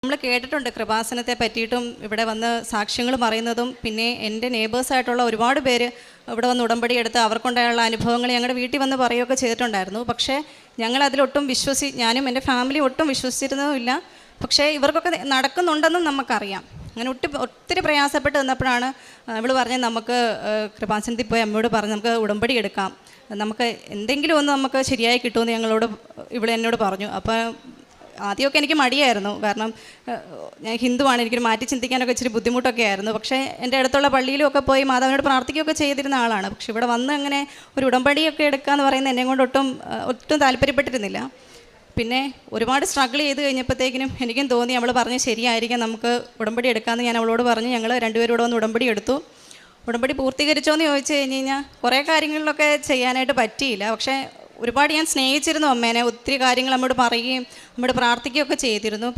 നമ്മൾ കേട്ടിട്ടുണ്ട് കൃപാസനത്തെ പറ്റിയിട്ടും ഇവിടെ വന്ന് സാക്ഷ്യങ്ങൾ പറയുന്നതും. പിന്നെ എൻ്റെ നെയ്ബേഴ്സായിട്ടുള്ള ഒരുപാട് പേര് ഇവിടെ വന്ന് ഉടമ്പടി എടുത്ത് അവർക്കുണ്ടായുള്ള അനുഭവങ്ങൾ ഞങ്ങളുടെ വീട്ടിൽ വന്ന് പറയുകയൊക്കെ ചെയ്തിട്ടുണ്ടായിരുന്നു. പക്ഷേ ഞങ്ങളതിലൊട്ടും ഞാനും എൻ്റെ ഫാമിലി ഒട്ടും വിശ്വസിച്ചിരുന്നതുമില്ല. പക്ഷേ ഇവർക്കൊക്കെ നടക്കുന്നുണ്ടെന്നും നമുക്കറിയാം. അങ്ങനെ ഒത്തിരി പ്രയാസപ്പെട്ട് നിന്നപ്പോഴാണ് ഇവൾ പറഞ്ഞത് നമുക്ക് കൃപാസനത്തിൽ പോയി അമ്മയോട് പറഞ്ഞ് നമുക്ക് ഉടമ്പടി എടുക്കാം, നമുക്ക് എന്തെങ്കിലും ഒന്ന് നമുക്ക് ശരിയായി കിട്ടുമെന്ന് എന്നോട് പറഞ്ഞു. അപ്പോൾ ആദ്യമൊക്കെ എനിക്ക് മടിയായിരുന്നു, കാരണം ഞാൻ ഹിന്ദുവാണ്, എനിക്കൊരു മാറ്റി ചിന്തിക്കാനൊക്കെ ഇച്ചിരി ബുദ്ധിമുട്ടൊക്കെ ആയിരുന്നു. പക്ഷേ എൻ്റെ അടുത്തുള്ള പള്ളിയിലൊക്കെ പോയി മാതാവിനോട് പ്രാർത്ഥിക്കുകയൊക്കെ ചെയ്തിരുന്ന ആളാണ്. പക്ഷെ ഇവിടെ വന്ന് അങ്ങനെ ഒരു ഉടമ്പടിയൊക്കെ എടുക്കാമെന്ന് പറയുന്നത് എന്നെ കൊണ്ട് ഒട്ടും താല്പര്യപ്പെട്ടിരുന്നില്ല. പിന്നെ ഒരുപാട് സ്ട്രഗിൾ ചെയ്ത് കഴിഞ്ഞപ്പോഴത്തേക്കിനും എനിക്കും തോന്നി അവൾ പറഞ്ഞ് ശരിയായിരിക്കാം, നമുക്ക് ഉടമ്പടി എടുക്കാമെന്ന് ഞാൻ അവളോട് പറഞ്ഞ് ഞങ്ങൾ രണ്ടുപേരും കൂടെ വന്ന് ഉടമ്പടി എടുത്തു. ഉടമ്പടി പൂർത്തീകരിച്ചോ എന്ന് ചോദിച്ചു കഴിഞ്ഞാൽ കുറേ കാര്യങ്ങളിലൊക്കെ ചെയ്യാനായിട്ട് പറ്റിയില്ല. പക്ഷേ ഒരുപാട് ഞാൻ സ്നേഹിച്ചിരുന്നു അമ്മേനെ. ഒത്തിരി കാര്യങ്ങൾ നമ്മോട് പറയുകയും നമ്മോട് പ്രാർത്ഥിക്കുകയൊക്കെ ചെയ്തിരുന്നു.